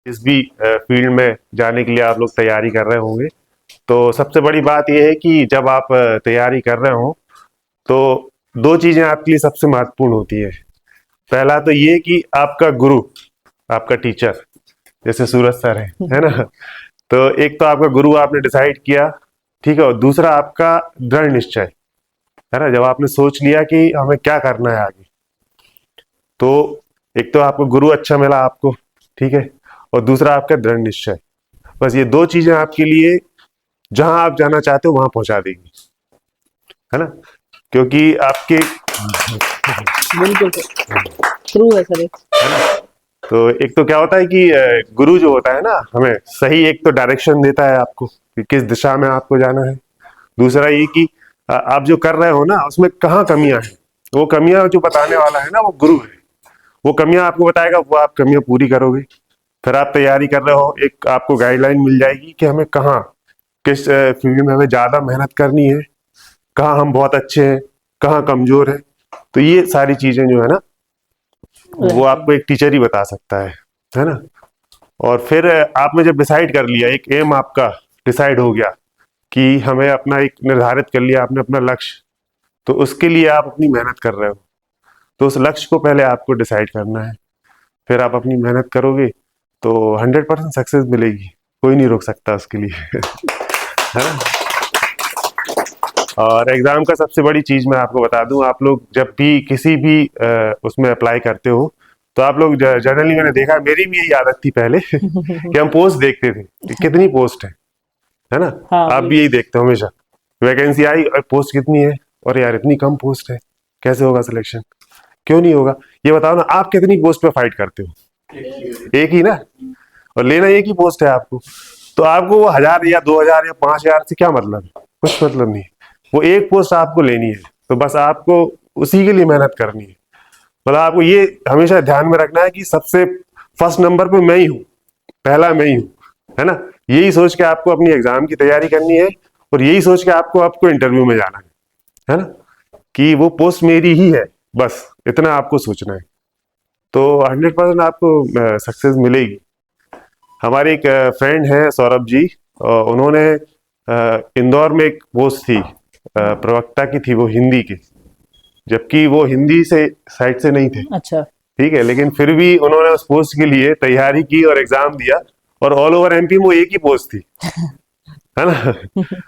जिस भी फील्ड में जाने के लिए आप लोग तैयारी कर रहे होंगे, तो सबसे बड़ी बात यह है कि जब आप तैयारी कर रहे हो तो दो चीजें आपके लिए सबसे महत्वपूर्ण होती है। पहला तो ये कि आपका गुरु, आपका टीचर, जैसे सूरज सर है ना। तो एक तो आपका गुरु आपने डिसाइड किया, ठीक है, और दूसरा आपका दृढ़ निश्चय, है ना। जब आपने सोच लिया कि हमें क्या करना है आगे, तो एक तो आपको गुरु अच्छा मिला आपको, ठीक है, और दूसरा आपका दृढ़ निश्चय। बस ये दो चीजें आपके लिए जहां आप जाना चाहते हो वहां पहुंचा देगी, है ना। क्योंकि आपके बिल्कुल सर, ट्रू है सर ये। तो एक तो क्या होता है कि गुरु जो होता है ना, हमें सही एक तो डायरेक्शन देता है आपको कि किस दिशा में आपको जाना है। दूसरा ये कि आप जो कर रहे हो ना उसमें कहाँ कमियां हैं, वो कमियां जो बताने वाला है ना वो गुरु है। वो कमियां आपको बताएगा, वो आप कमियां पूरी करोगे। फिर आप तैयारी कर रहे हो, एक आपको गाइडलाइन मिल जाएगी कि हमें कहाँ, किस फील्ड में हमें ज्यादा मेहनत करनी है, कहाँ हम बहुत अच्छे हैं, कहाँ कमजोर है। तो ये सारी चीजें जो है ना, वो राइट आपको एक टीचर ही बता सकता है ना। और फिर आपने जब डिसाइड कर लिया, एक एम आपका डिसाइड हो गया कि हमें अपना एक निर्धारित कर लिया आपने अपना लक्ष्य, तो उसके लिए आप अपनी मेहनत कर रहे हो। तो उस लक्ष्य को पहले आपको डिसाइड करना है, फिर आप अपनी मेहनत करोगे तो 100% सक्सेस मिलेगी। कोई नहीं रोक सकता उसके लिए है ना। और एग्जाम का सबसे बड़ी चीज मैं आपको बता दूं, आप लोग जब भी किसी भी उसमें अप्लाई करते हो, तो आप लोग जनरली, मैंने देखा, मेरी भी यही आदत थी पहले कि हम पोस्ट देखते थे कि कितनी पोस्ट है ना। हाँ आप भी बिल्कुल। यही देखते हो हमेशा, वैकेंसी आई और पोस्ट कितनी है, और यार इतनी कम पोस्ट है, कैसे होगा सिलेक्शन, क्यों नहीं होगा। ये बताओ ना, आप कितनी पोस्ट पे फाइट करते हो? एक ही ना, और लेना एक ही पोस्ट है आपको। तो आपको वो 1000 या 2000 या 5000 से क्या मतलब है? कुछ मतलब नहीं। वो एक पोस्ट आपको लेनी है, तो बस आपको उसी के लिए मेहनत करनी है। मतलब आपको ये हमेशा ध्यान में रखना है कि सबसे फर्स्ट नंबर पे मैं ही हूँ, पहला मैं ही हूँ, है ना। यही सोच के आपको अपनी एग्जाम की तैयारी करनी है, और यही सोच के आपको आपको इंटरव्यू में जाना है ना, कि वो पोस्ट मेरी ही है, बस इतना आपको सोचना है। तो 100% आपको सक्सेस मिलेगी। हमारे एक फ्रेंड है सौरभ जी, उन्होंने इंदौर में एक पोस्ट थी, प्रवक्ता की थी, वो हिंदी की, जबकि वो हिंदी से साइड से नहीं थे, अच्छा। ठीक है, लेकिन फिर भी उन्होंने उस पोस्ट के लिए तैयारी की और एग्जाम दिया, और ऑल ओवर एमपी में वो एक ही पोस्ट थी, है ना।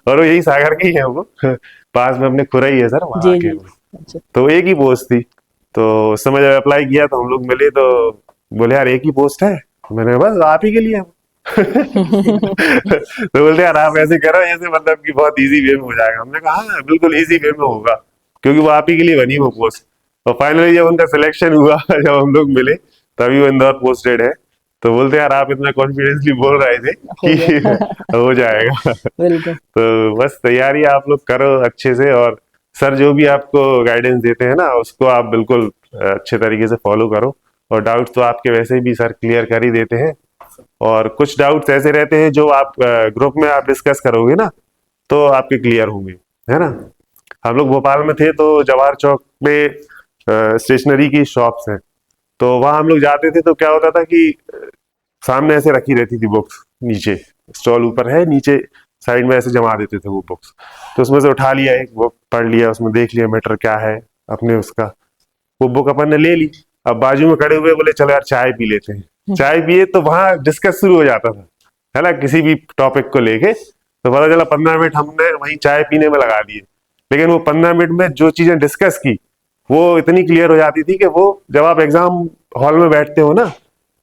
और वो यही सागर के ही है वो पास में अपने खुरई है सर, वहां जी के जी। वो। अच्छा। तो एक ही पोस्ट थी। तो उस समय जब अप्लाई किया तो हम लोग मिले, तो बोले यार एक ही पोस्ट है। मैंने कहा, बस आप ही के लिए है वो। तो बोलते यार आप ऐसे करो, ऐसे मतलब कि बहुत इजी वे में हो जाएगा। हमने कहा हाँ बिल्कुल इजी वे में होगा, क्योंकि वो आप ही के लिए बनी वो पोस्ट। और फाइनली जब उनका सिलेक्शन हुआ जब हम लोग मिले, तभी वो इंदौर पोस्टेड है। तो बोलते यार आप इतना कॉन्फिडेंसली बोल रहे थे हो कि गया। हो जाएगा। बिल्कुल। तो बस तैयारी आप लोग करो अच्छे से, और सर जो भी आपको गाइडेंस देते हैं ना उसको आप बिल्कुल अच्छे तरीके से फॉलो करो। और डाउट्स तो आपके वैसे भी सर क्लियर कर ही देते हैं, और कुछ डाउट्स ऐसे रहते हैं जो आप ग्रुप में आप डिस्कस करोगे ना तो आपके क्लियर होंगे, है ना। हम लोग भोपाल में थे, तो जवाहर चौक में स्टेशनरी की शॉप्स हैं, तो वहां हम लोग जाते थे, तो क्या होता था कि सामने ऐसे रखी रहती थी बुक्स, नीचे स्टॉल ऊपर है, नीचे साइड में ऐसे जमा देते थे वो बुक्स। तो उसमें से उठा लिया, एक बुक पढ़ लिया, उसमें देख लिया मैटर क्या है अपने उसका, वो बुक अपन ने ले ली। अब बाजू में खड़े हुए बोले चलो यार चाय पी लेते हैं। चाय पिए तो वहां डिस्कस शुरू हो जाता था, है ना, किसी भी टॉपिक को लेके। तो पता चला 15 मिनट हमने वहीं चाय पीने में लगा दिए, लेकिन वो 15 मिनट में जो चीजें डिस्कस की वो इतनी क्लियर हो जाती थी कि वो जब आप एग्जाम हॉल में बैठते हो ना,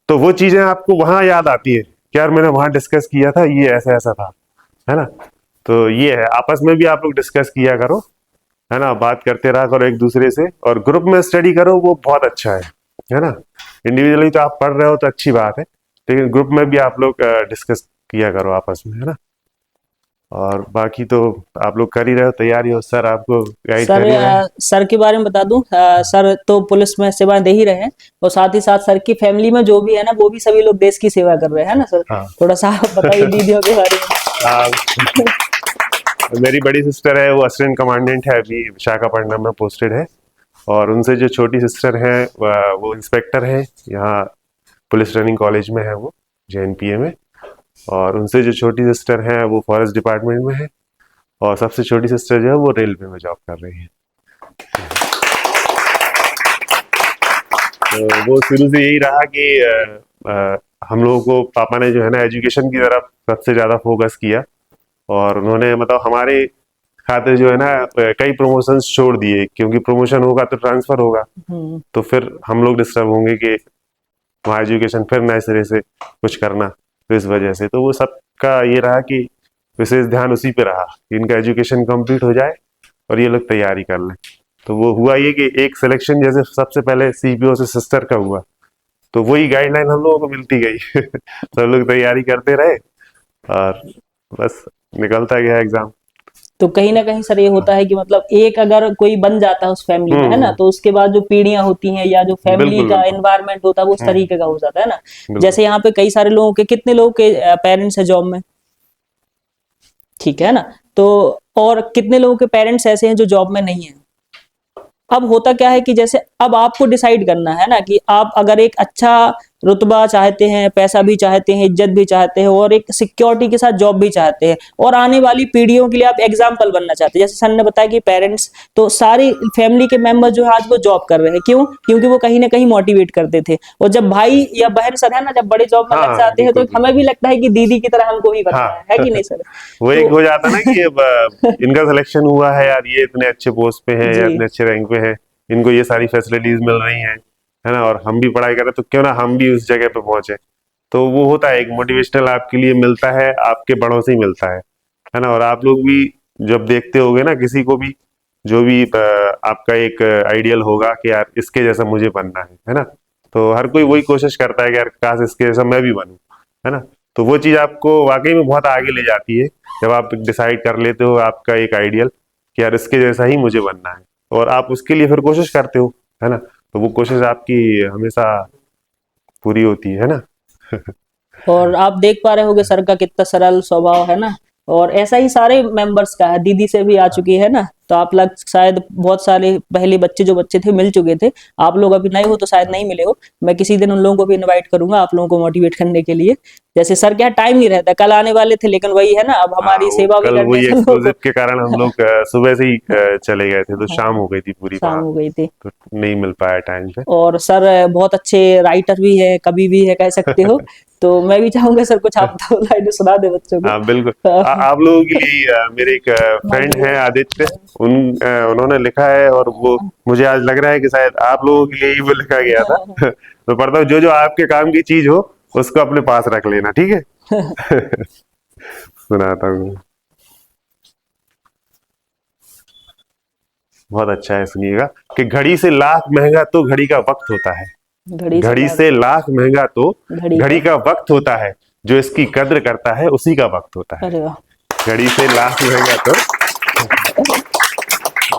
तो वो चीजें आपको वहां याद आती है कि यार मैंने वहां डिस्कस किया था, ये ऐसा ऐसा था, है ना। तो ये है, आपस में भी आप लोग डिस्कस किया करो, है ना, बात करते रहा करो एक दूसरे से, और ग्रुप में स्टडी करो, वो बहुत अच्छा है ना। इंडिविजुअली तो आप पढ़ रहे हो तो अच्छी बात है, लेकिन ग्रुप में भी आप लोग डिस्कस किया करो आपस में, है ना। और बाकी तो आप लोग कर ही रहे हो तैयारी, हो सर आपको गाइड सर कर ही रहे हैं। सर के बारे में बता दूं, सर तो पुलिस में सेवा दे ही रहे हैं, और साथ ही साथ सर की फैमिली में जो भी है ना वो भी सभी लोग देश की सेवा कर रहे हैं ना सर। हाँ। थोड़ा सा आप बताइए दीदियों के बारे में। मेरी बड़ी सिस्टर है, वो असिस्टेंट कमांडेंट है, अभी विशाखापट्टनम में पोस्टेड है। और उनसे जो छोटी सिस्टर है वो इंस्पेक्टर है, यहाँ पुलिस ट्रेनिंग कॉलेज में है वो। JNPA में, और उनसे जो छोटी सिस्टर हैं वो फॉरेस्ट डिपार्टमेंट में है, और सबसे छोटी सिस्टर जो है वो रेलवे में जॉब कर रही है। तो वो शुरू से यही रहा कि हम लोगों को पापा ने जो है ना एजुकेशन की तरफ सबसे ज्यादा फोकस किया, और उन्होंने मतलब हमारे खातिर जो है ना कई प्रमोशंस छोड़ दिए, क्योंकि प्रमोशन होगा तो ट्रांसफर होगा, तो फिर हम लोग डिस्टर्ब होंगे कि वहाँ एजुकेशन फिर नए सिरे से कुछ करना, तो इस वजह से तो वो सबका ये रहा कि विशेष ध्यान उसी पे रहा कि इनका एजुकेशन कंप्लीट हो जाए और ये लोग तैयारी कर लें। तो वो हुआ ये कि एक सिलेक्शन जैसे सबसे पहले CPO से सिस्टर का हुआ, तो वही गाइडलाइन हम लोगों को मिलती गई। सब लोग तैयारी करते रहे और बस निकलता गया एग्जाम। तो कहीं ना कहीं सर ये होता है कि मतलब एक अगर कोई बन जाता है उस फैमिली में, है ना, तो उसके बाद जो पीढ़ियां होती हैं या जो फैमिली बिल्कुल का बिल्कुल। एनवायरनमेंट होता है वो उस तरीके का हो जाता है ना। बिल्कुल। जैसे यहाँ पे कई सारे लोगों के, कितने लोगों के पेरेंट्स है जॉब में, ठीक है ना, तो और कितने लोगों के पेरेंट्स ऐसे हैं जो जॉब में नहीं है। अब होता क्या है कि जैसे अब आपको डिसाइड करना है ना कि आप अगर एक अच्छा रुतबा चाहते हैं, पैसा भी चाहते हैं, इज्जत भी चाहते हैं और एक सिक्योरिटी के साथ जॉब भी चाहते हैं, और आने वाली पीढ़ियों के लिए आप एग्जाम्पल बनना चाहते हैं। जैसे सर ने बताया कि पेरेंट्स तो सारी फैमिली के मेंबर जो है आज वो जॉब कर रहे हैं, क्यों? क्योंकि वो कहीं ना कहीं मोटिवेट करते थे, और जब भाई या बहन सर है ना जब बड़े जॉब में लग हाँ जाते हैं तो बिल्कुल हमें बिल्कुल। भी लगता है कि दीदी की तरह हमको ही बनना हाँ। है कि नहीं सर? वो एक तो हो जाता ना कि अब इनका सिलेक्शन हुआ है यार, ये इतने अच्छे पोस्ट पे हैं या जी इतने अच्छे रैंक पे हैं, इनको ये सारी फैसिलिटीज मिल रही हैं, है ना, और हम भी पढ़ाई करें तो क्यों ना हम भी उस जगह पे पहुंचे। तो वो होता है एक मोटिवेशनल आपके लिए मिलता है, आपके बड़ों से ही मिलता है ना। और आप लोग भी जब देखते होगे ना किसी को भी, जो भी आपका एक आइडियल होगा कि यार इसके जैसा मुझे बनना है ना, तो हर कोई वही कोशिश करता है कि यार काश इसके जैसा मैं भी बनूं, है ना। तो वो चीज आपको वाकई में बहुत आगे ले जाती है जब आप डिसाइड कर लेते हो आपका एक आइडियल कि यार इसके जैसा ही मुझे बनना है, और आप उसके लिए फिर कोशिश करते हो, है ना। तो वो कोशिश आपकी हमेशा पूरी होती है ना। और आप देख पा रहे होगे सर का कितना सरल स्वभाव है ना, और ऐसा ही सारे मेंबर्स का है। दीदी से भी आ चुकी है ना, तो आप लोग शायद बहुत सारे पहले बच्चे जो बच्चे थे मिल चुके थे, आप लोग अभी नए हो तो शायद नहीं मिले हो। मैं किसी दिन उन लोगों को भी इनवाइट करूंगा आप लोगों को मोटिवेट करने के लिए। जैसे सर क्या टाइम नहीं रहता, कल आने वाले थे लेकिन वही है ना, अब हाँ, हमारी वो सेवा भी कल करनी है वही सब लोगों एक्सप्लोसिव के कारण हम को। लोग सुबह से ही चले गए थे, तो शाम हो गई थी पूरी शाम वहां, हो गई थी। तो नहीं मिल पाया टाइम पे। और सर बहुत अच्छे राइटर भी है, कवि भी है कह सकते हो। तो मैं भी चाहूंगा सर कुछ आप दो लाइन सुना दे बच्चों को। हाँ बिल्कुल। आप लोगों के लिए मेरे एक फ्रेंड हैं आदित्य, उन्होंने लिखा है, और वो मुझे आज लग रहा है कि शायद आप लोगों के लिए ही वो लिखा गया था। तो पढ़ता हूँ, जो जो आपके काम की चीज हो उसको अपने पास रख लेना, ठीक है। सुनाता हूँ, बहुत अच्छा है, सुनिएगा कि घड़ी से लाख महंगा तो घड़ी का वक्त होता है, घड़ी से घड़ी लाख से लाख महंगा तो घड़ी घड़ी का। का वक्त होता है, जो इसकी कद्र करता है उसी का वक्त होता है। अरे वाह। घड़ी से लाख महंगा तो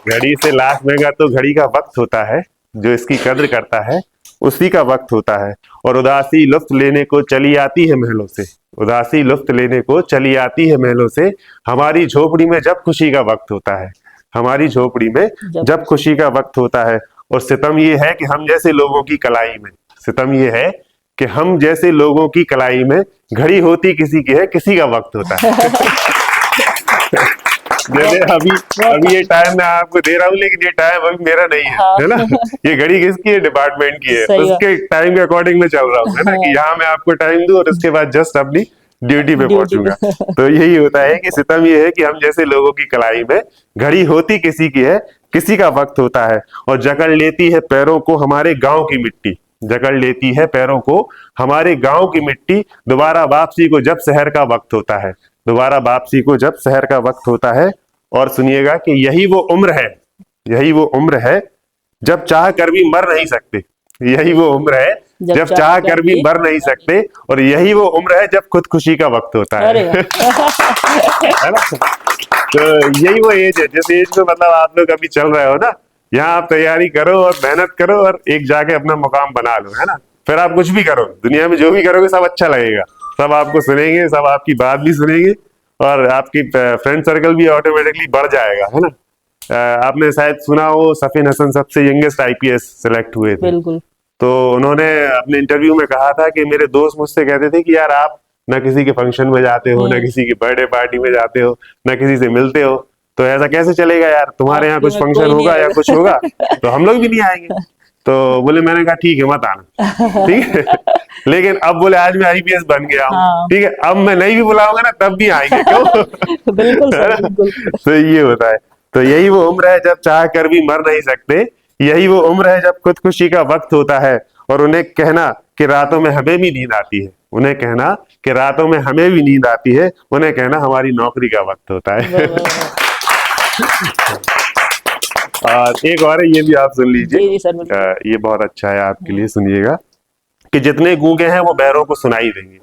घड़ी से लाख महंगा तो घड़ी का वक्त होता है, जो इसकी कद्र करता है उसी का वक्त होता है। और उदासी लुत्फ लेने को चली आती है महलों से, उदासी लुत्फ लेने को चली आती है महलों से, हमारी झोपड़ी में जब खुशी का वक्त होता है, हमारी झोपड़ी में जब जब खुशी का वक्त होता है। और सितम ये है कि हम जैसे लोगों की कलाई में, सितम ये है कि हम जैसे लोगों की कलाई में घड़ी होती किसी की है, किसी का वक्त होता है। जैसे अभी अभी ये टाइम मैं आपको दे रहा हूँ, लेकिन ये टाइम अभी मेरा नहीं है, हाँ। है ना। ये घड़ी किसकी है? डिपार्टमेंट की है, सही बात। उसके टाइम के अकॉर्डिंग में चल रहा हूँ, है ना, कि यहाँ मैं आपको टाइम दूं और उसके बाद जस्ट अपनी ड्यूटी पे ड्यूटी पहुंचूंगा। पे। तो यही होता है कि सितम ये है कि हम जैसे लोगों की कलाई में घड़ी होती किसी की है, किसी का वक्त होता है। और जकड़ लेती है पैरों को हमारे गांव की मिट्टी, जकड़ लेती है पैरों को हमारे गांव की मिट्टी, दोबारा वापसी को जब शहर का वक्त होता है, दोबारा वापसी को जब शहर का वक्त होता है। और सुनिएगा कि यही वो उम्र है, यही वो उम्र है जब चाह कर भी मर नहीं सकते, यही वो उम्र है जब चाह कर भी मर नहीं सकते, और यही वो उम्र है जब खुदकुशी का वक्त होता है। अरे वाह। है ना। तो यही वो एज है जिस एज में मतलब आप लोग अभी चल रहे हो ना, यहाँ आप तैयारी करो और मेहनत करो और एक जाके अपना मुकाम बना लो, है ना। फिर आप कुछ भी करो दुनिया में, जो भी करोगे सब अच्छा लगेगा, सब आपको सुनेंगे, सब आपकी बात भी सुनेंगे, और आपकी फ्रेंड सर्कल भी ऑटोमेटिकली बढ़ जाएगा, है ना। आपने शायद सुना हो सफीन हसन सबसे यंगेस्ट IPS सिलेक्ट हुए थे, बिल्कुल। तो उन्होंने अपने इंटरव्यू में कहा था कि मेरे दोस्त मुझसे कहते थे कि यार आप ना किसी के फंक्शन में जाते हो, ना किसी की बर्थडे पार्टी में जाते हो, ना किसी से मिलते हो, तो ऐसा कैसे चलेगा यार, तुम्हारे यहाँ आपके कुछ में फंक्शन कोई नहीं होगा या आएगा। कुछ होगा तो हम लोग भी नहीं आएंगे। तो बोले, मैंने कहा ठीक है मत आना, ठीक है। लेकिन अब बोले आज मैं आईपीएस बन गया हूँ, हाँ। ठीक है, अब मैं नहीं भी बुलाऊंगा ना तब भी आएंगे, क्यों? बिल्कुल है सर, ना? बिल्कुल। तो ये होता है। तो यही वो उम्र है जब चाह कर भी मर नहीं सकते, यही वो उम्र है जब खुदकुशी का वक्त होता है, और उन्हें कहना कि रातों में हमें भी नींद आती है, उन्हें कहना कि रातों में हमें भी नींद आती है, उन्हें कहना हमारी नौकरी का वक्त होता वाह, है। वाह, वाह। और एक और है, ये भी आप सुन लीजिए। जी जी सर, बिल्कुल। ये बहुत अच्छा है आपके लिए, सुनिएगा कि जितने गूंगे हैं वो बहरों को सुनाई देंगे,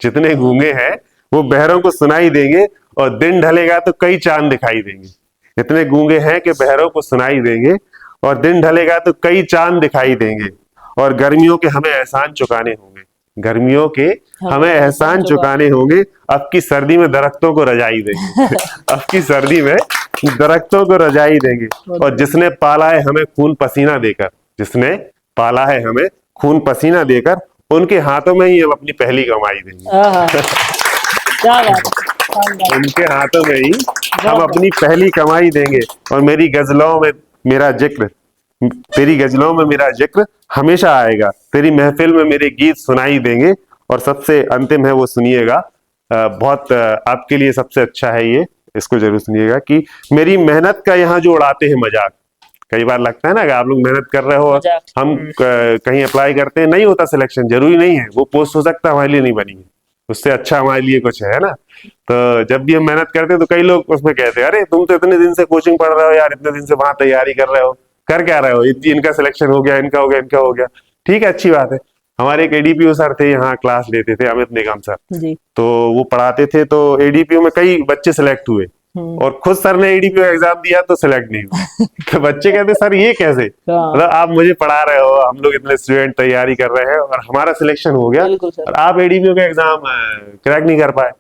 जितने गूंगे हैं वो बहरों को सुनाई देंगे, और दिन ढलेगा तो कई चांद दिखाई देंगे। इतने गूंगे हैं कि बहरों को सुनाई देंगे, और दिन ढलेगा तो कई चांद दिखाई देंगे, और गर्मियों के हमें एहसान चुकाने होंगे, गर्मियों के हमें एहसान चुकाने होंगे, अब की सर्दी में दरख्तों को रजाई देंगे। अब की सर्दी में दरख्तों को रजाई देंगे, और जिसने पाला है हमें खून पसीना देकर, जिसने पाला है हमें खून पसीना देकर, उनके हाथों में ही हम अपनी पहली कमाई देंगे। आहा, क्या बात है, शानदार। उनके हाथों में ही हम बहुत अपनी पहली कमाई देंगे, और मेरी गजलों में मेरा जिक्र, तेरी गजलों में मेरा जिक्र हमेशा आएगा, तेरी महफिल में मेरे गीत सुनाई देंगे। और सबसे अंतिम है वो सुनिएगा, बहुत आपके लिए सबसे अच्छा है ये, इसको जरूर सुनिएगा कि मेरी मेहनत का यहाँ जो उड़ाते हैं मजाक। कई बार लगता है ना कि आप लोग मेहनत कर रहे हो, मजाक। हम कहीं अप्लाई करते हैं, नहीं होता सिलेक्शन, जरूरी नहीं है वो पोस्ट हो सकता है हमारे लिए नहीं बनी है, उससे अच्छा हमारे लिए कुछ है ना। तो जब भी हम मेहनत करते हैं तो कई लोग उसमें कहते हैं, अरे तुम तो इतने दिन से कोचिंग पढ़ रहे हो यार, इतने दिन से वहां तैयारी कर रहे हो, कर क्या रहे हो, इनका सिलेक्शन हो गया, इनका हो गया, इनका हो गया, ठीक है, अच्छी बात है। हमारे एक एडीपीओ सर थे, यहाँ क्लास लेते थे, अमित निगम सर, जी। तो वो पढ़ाते थे, तो एडीपीओ में कई बच्चे सिलेक्ट हुए, और खुद सर ने एडीपीओ एग्जाम दिया तो सिलेक्ट नहीं हुआ। तो बच्चे कहते सर ये कैसे, हाँ, मतलब आप मुझे पढ़ा रहे हो, हम लोग इतने स्टूडेंट तैयारी कर रहे हैं और हमारा सिलेक्शन हो गया, बिल्कुल सर। और आप एडीपीओ का एग्जाम क्रैक नहीं कर पाए।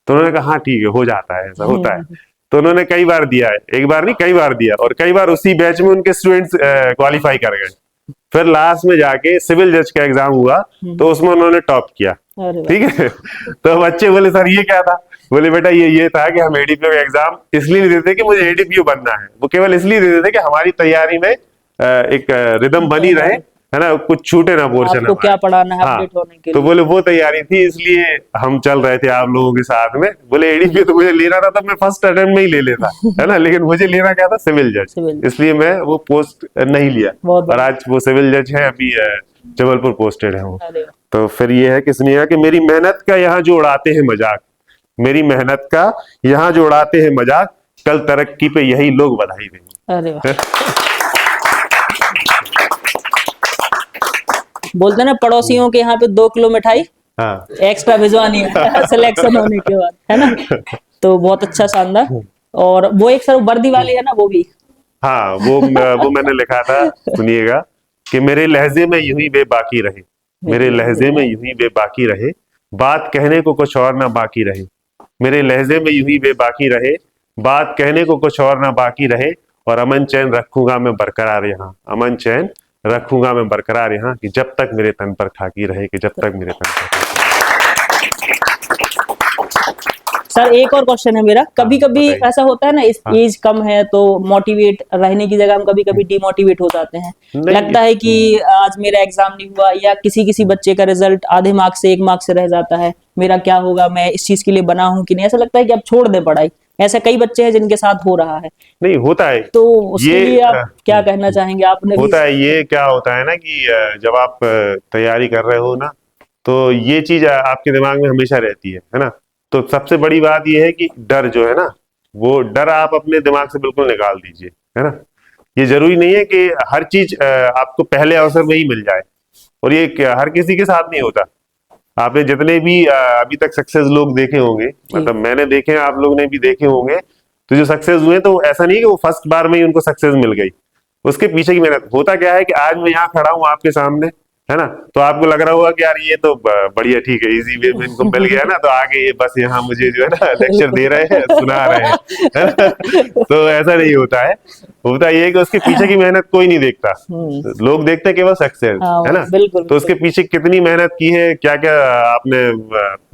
तो उन्होंने कहा हाँ ठीक है, हो जाता है, ऐसा होता है। तो उन्होंने कई बार दिया है, एक बार नहीं कई बार दिया, और कई बार उसी बैच में उनके स्टूडेंट्स क्वालिफाई कर गए। फिर लास्ट में जाके सिविल जज का एग्जाम हुआ, तो उसमें उन्होंने टॉप किया, अरे वाह। ठीक है। तो बच्चे बोले सर ये क्या था, बोले बेटा ये था कि हम एडीपीओ का एग्जाम इसलिए नहीं देते कि मुझे एडीपीओ बनना है, वो केवल इसलिए देते थे कि हमारी तैयारी में एक रिदम बनी रहे, है ना, कुछ छूटे ना पोर्शन आपको क्या पढ़ाना है, हाँ, अपडेट होने के तो लिए। बोले वो तैयारी थी इसलिए हम चल रहे थे आप लोगों के साथ में। बोले एडीपीओ तो मुझे लेना था, तब मैं फर्स्ट अटेम्प्ट में ही ले लेता, है ना, लेकिन मुझे लेना क्या था, सिविल जज, सिविल। इसलिए मैं वो पोस्ट नहीं लिया, बहुत और बढ़िया। आज वो सिविल जज है, अभी जबलपुर पोस्टेड है वो। अरे वाह। तो फिर ये है कि सुनिएगा कि मेरी मेहनत का यहाँ जो उड़ाते हैं मजाक, मेरी मेहनत का यहाँ जो उड़ाते हैं मजाक, कल तरक्की पे यही लोग बधाई देंगे। अरे वाह। बोलते ना पड़ोसियों के यहाँ पे 2 किलो मिठाई हाँ एक्स्ट्रा भिजवानी है सिलेक्शन होने के बाद, है ना। तो बहुत अच्छा, शानदार। और वो एक सर वर्दी वाली है ना, वो भी। हाँ, वो मैंने लिखा था, सुनिएगा कि मेरे लहजे में यूं ही वे बाकी रहे, मेरे लहजे में यूं ही वे बाकी रहे, बात कहने को कुछ और ना बाकी रहे, मेरे लहजे में यूं ही वे बाकी रहे, बात कहने को कुछ और ना बाकी रहे, और अमन चैन रखूंगा मैं बरकरार यहाँ, अमन चैन रखूंगा मैं बरकरार यहाँ, कि जब तक मेरे तन पर खाकी रहे, कि जब तक मेरे तन पर खाकी सर एक और क्वेश्चन है मेरा, कभी कभी बताइए। ऐसा होता है ना, इस हाँ। एज कम है तो मोटिवेट रहने की जगह हम कभी कभी डिमोटिवेट हो जाते हैं, नहीं, लगता है कि आज मेरा एग्जाम नहीं हुआ, या किसी किसी बच्चे का रिजल्ट आधे मार्क्स से 1 मार्क से रह जाता है, मेरा क्या होगा, मैं इस चीज के लिए बना हूं कि नहीं, ऐसा लगता है कि अब छोड़ दे पढ़ाई। ऐसे कई बच्चे हैं जिनके साथ हो रहा है, नहीं होता है तो उसके ये, लिए आप क्या कहना चाहेंगे, आपने भी। होता है ये, क्या होता है ना कि जब आप तैयारी कर रहे हो ना, तो ये चीज आपके दिमाग में हमेशा रहती है ना। तो सबसे बड़ी बात ये है कि डर जो है ना, वो डर आप अपने दिमाग से बिल्कुल निकाल दीजिए, है ना। ये जरूरी नहीं है कि हर चीज आपको पहले अवसर में ही मिल जाए, और ये हर किसी के साथ नहीं होता। आपने जितने भी अभी तक सक्सेस लोग देखे होंगे, मतलब मैंने देखे हैं, आप लोग ने भी देखे होंगे, तो जो सक्सेस हुए तो ऐसा नहीं कि वो फर्स्ट बार में ही उनको सक्सेस मिल गई, उसके पीछे की मेहनत। होता क्या है कि आज मैं यहाँ खड़ा हूँ आपके सामने, है ना, तो आपको लग रहा होगा कि यार ये तो बढ़िया, ठीक है, इजी वे में इनको मिल गया ना, तो आगे ये बस यहाँ मुझे जो है ना लेक्चर दे रहे हैं, सुना रहे हैं, है ना? तो ऐसा नहीं होता है। होता ये है कि उसके पीछे की मेहनत कोई नहीं देखता, लोग देखते हैं केवल सक्सेस, हाँ, है ना? बिल्कुल तो उसके पीछे कितनी मेहनत की है, क्या क्या आपने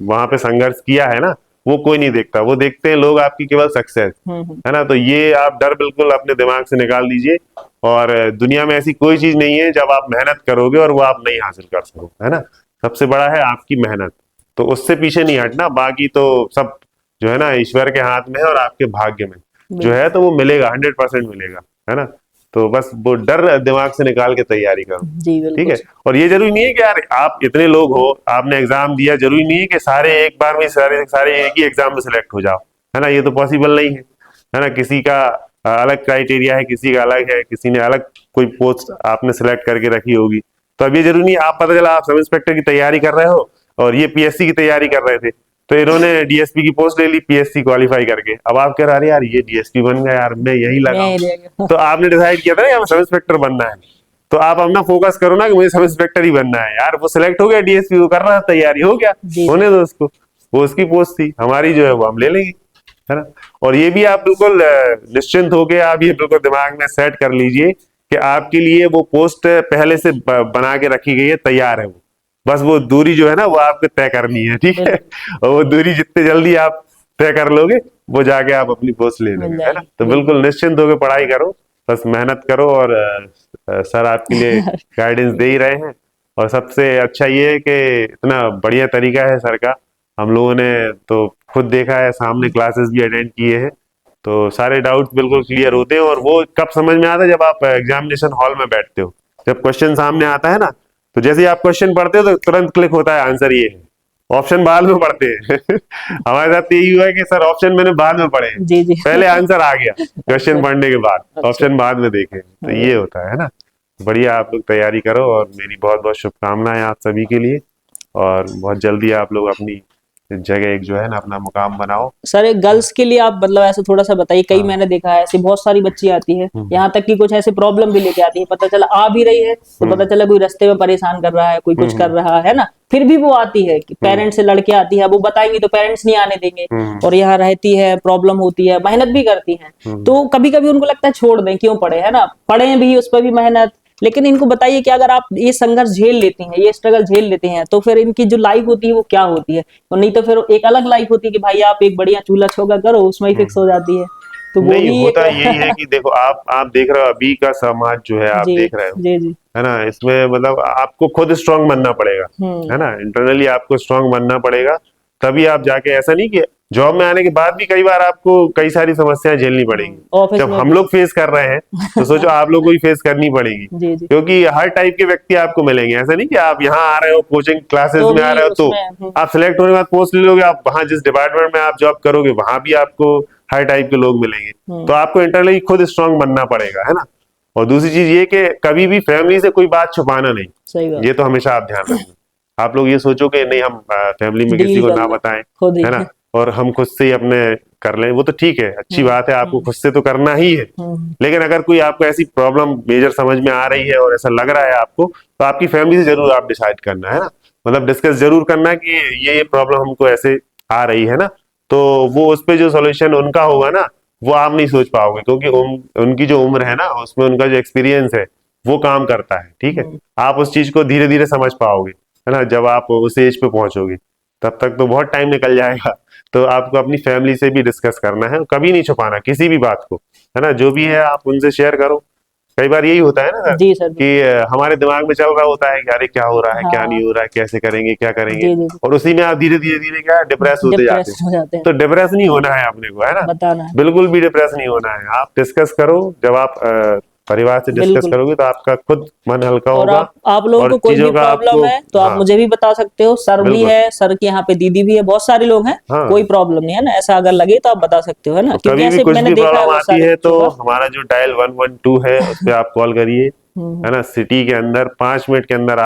वहां पे संघर्ष किया है ना, वो कोई नहीं देखता, वो देखते हैं लोग आपकी केवल सक्सेस, है ना? तो ये आप डर बिल्कुल अपने दिमाग से निकाल दीजिए। और दुनिया में ऐसी कोई चीज नहीं है जब आप मेहनत करोगे और वो आप नहीं हासिल कर सको, है ना? सबसे बड़ा है आपकी मेहनत, तो उससे पीछे नहीं हटना। बाकी तो सब जो है ना ईश्वर के हाथ में है और आपके भाग्य में जो है, तो वो मिलेगा, 100% मिलेगा, है ना? तो बस वो डर दिमाग से निकाल के तैयारी करो, जी ठीक बिल्कुल। है? और ये जरूरी नहीं है कि यार आप इतने लोग हो, आपने एग्जाम दिया, जरूरी नहीं है कि सारे एक बार में सारे सारे एक ही एग्जाम में सिलेक्ट हो जाओ, है ना? ये तो पॉसिबल नहीं है ना? किसी का अलग क्राइटेरिया है, किसी का अलग है, किसी ने अलग कोई पोस्ट आपने सिलेक्ट करके रखी होगी। तो अब ये जरूरी नहीं, आप पता चला आप सब इंस्पेक्टर की तैयारी कर रहे हो और ये पीएससी की तैयारी कर रहे थे, तो इन्होंने डीएसपी की पोस्ट ले ली पीएससी क्वालिफाई करके। अब आप कह रहे यार ये डीएसपी बन गया, यार मैं यही लगा मैं हूं। रह गया। तो आपने डिसाइड किया था ना यार सब इंस्पेक्टर बनना है, तो आप अपना फोकस करो ना कि मुझे सब इंस्पेक्टर ही बनना है। यार वो सिलेक्ट हो गया डीएसपी, वो कर रहा है तैयारी, हो गया, जी होने दो उसको, वो उसकी पोस्ट थी, हमारी जो है वो हम ले लेंगे, है ना? और ये भी आप बिल्कुल निश्चिंत होके आप ये बिल्कुल दिमाग में सेट कर लीजिए कि आपके लिए वो पोस्ट पहले से बना के रखी गई है, तैयार है वो, बस वो दूरी जो है ना वो आपको तय करनी है, ठीक है? और वो दूरी जितने जल्दी आप तय कर लोगे, वो जाके आप अपनी पोस्ट ले मिल लोगे, है ना? जाएगी, तो बिल्कुल निश्चिंत होकर पढ़ाई करो, बस मेहनत करो, और सर आपके लिए गाइडेंस दे ही रहे हैं। और सबसे अच्छा ये है कि इतना बढ़िया तरीका है सर का, हम लोगों ने तो खुद देखा है, सामने क्लासेस भी अटेंड किए हैं, तो सारे डाउट्स बिल्कुल क्लियर होते हैं। और वो कब समझ में आता है, जब आप एग्जामिनेशन हॉल में बैठते हो, जब क्वेश्चन सामने आता है ना, तो जैसे ही आप क्वेश्चन पढ़ते हो तो तुरंत क्लिक होता है आंसर ये है, ऑप्शन बाद में पढ़ते हैं हमारे साथ यही हुआ है कि सर ऑप्शन मैंने बाद में पढ़े, जी जी। पहले आंसर आ गया क्वेश्चन पढ़ने के बाद, अच्छा। ऑप्शन बाद में देखे, तो ये होता है ना? बढ़िया, आप लोग तैयारी करो, और मेरी बहुत बहुत शुभकामनाएं आप सभी के लिए, और बहुत जल्दी आप लोग अपनी जगह एक जो है ना अपना मुकाम बनाओ। सर एक गर्ल्स के लिए आप मतलब ऐसे थोड़ा सा बताइए, कई हाँ। मैंने देखा है ऐसी बहुत सारी बच्ची आती है, यहाँ तक कि कुछ ऐसे प्रॉब्लम भी लेके आती है, पता चला आ भी रही है तो पता चला कोई रास्ते में परेशान कर रहा है, कोई कुछ कर रहा है ना, फिर भी वो आती है कि पेरेंट्स से लड़के आती है, वो बताएंगी तो पेरेंट्स नहीं आने देंगे, और यहाँ रहती है, प्रॉब्लम होती है, मेहनत भी करती है, तो कभी कभी उनको लगता है छोड़ दें, क्यों पढ़े, है ना? पढ़े भी, उस पर भी मेहनत, लेकिन इनको बताइए कि अगर आप ये संघर्ष झेल लेती हैं, ये स्ट्रगल झेल लेते हैं, तो फिर इनकी जो लाइफ होती है वो क्या होती है, और नहीं तो फिर एक अलग लाइफ होती है कि भाई आप एक बढ़िया चूल्हा चौका करो, उसमें ही फिक्स हो जाती है, तो वो नहीं भी होता एक यही है कि देखो आप देख रहे हो अभी का समाज जो है, आप जी देख रहे हो, जी जी। है ना? इसमें मतलब आपको खुद स्ट्रांग बनना पड़ेगा, है ना? इंटरनली आपको स्ट्रांग बनना पड़ेगा, तभी आप जाके, ऐसा नहीं कि जॉब में आने के बाद भी कई बार आपको कई सारी समस्याएं झेलनी पड़ेंगी। ऑफिस जब में हम भी। लोग फेस कर रहे हैं तो सोचो आप लोग को भी फेस करनी पड़ेगी, जी जी। क्योंकि हर टाइप के व्यक्ति आपको मिलेंगे। ऐसा नहीं कि आप यहाँ आ रहे हो कोचिंग क्लासेस तो में आ भी रहे हो तो उसमें आप सिलेक्ट होने के बाद पोस्ट ले लोगे, आप वहां जिस डिपार्टमेंट में आप जॉब करोगे वहां भी आपको हर टाइप के लोग मिलेंगे, तो आपको इंटरनली खुद स्ट्रांग बनना पड़ेगा, है ना? और दूसरी चीज ये कि कभी भी फैमिली से कोई बात छुपाना नहीं, सही बात, ये तो हमेशा आप ध्यान रखना। आप लोग ये सोचो कि नहीं हम फैमिली में किसी डील को कर ना लो बताएं, खुद ही। है ना, और हम खुद से ही अपने कर लें, वो तो ठीक है, अच्छी बात है, आपको खुद से तो करना ही है। लेकिन अगर कोई आपको ऐसी प्रॉब्लम मेजर समझ में आ रही है और ऐसा लग रहा है आपको, तो आपकी फैमिली से जरूर आप डिसाइड करना, है ना, मतलब डिस्कस जरूर करना कि ये प्रॉब्लम हमको ऐसे आ रही है ना, तो वो उस पे जो सोल्यूशन उनका होगा ना, वो आप नहीं सोच पाओगे, क्योंकि उनकी जो उम्र है ना उसमें उनका जो एक्सपीरियंस है वो काम करता है, ठीक है? आप उस चीज को धीरे धीरे समझ पाओगे, है ना, जब आप उस एज पे पहुंचोगे, तब तक तो बहुत टाइम निकल जाएगा। तो आपको अपनी फैमिली से भी डिस्कस करना है, कभी नहीं छुपाना किसी भी बात को, है ना, जो भी है आप उनसे शेयर करो। कई बार यही होता है ना सर जी सर। कि हमारे दिमाग में चल रहा होता है कि अरे क्या हो रहा है, क्या हाँ। नहीं हो रहा है, कैसे करेंगे, क्या करेंगे, जी जी जी। और उसी में आप धीरे धीरे धीरे क्या डिप्रेस होते जाते डिप्रेस हो। हो जाते हैं। तो डिप्रेस नहीं होना है अपने को, है ना, बताना है। बिल्कुल भी डिप्रेस नहीं होना है। आप डिस्कस करो, जब आप परिवार से डिस्कस बिल्कुल। करोगे तो आपका खुद मन हल्का और होगा, आप लोगों और को कोई भी चीजों का प्रॉब्लम आपको, है तो आप हाँ मुझे भी बता सकते हो, सर भी बिल्कुल, है, सर के यहाँ पे दीदी भी है, बहुत सारे लोग हैं, हाँ, कोई प्रॉब्लम नहीं है ना, ऐसा अगर लगे तो आप बता सकते हो, है ना, तो क्योंकि कभी भी ऐसे कुछ मैंने भी देखा है प्रॉब्लम बहुत आती सारे है तो बच्चों का। हमारा जो डायल 112 है उस पर आप कॉल करिए, है ना, सिटी के अंदर 5 मिनट के अंदर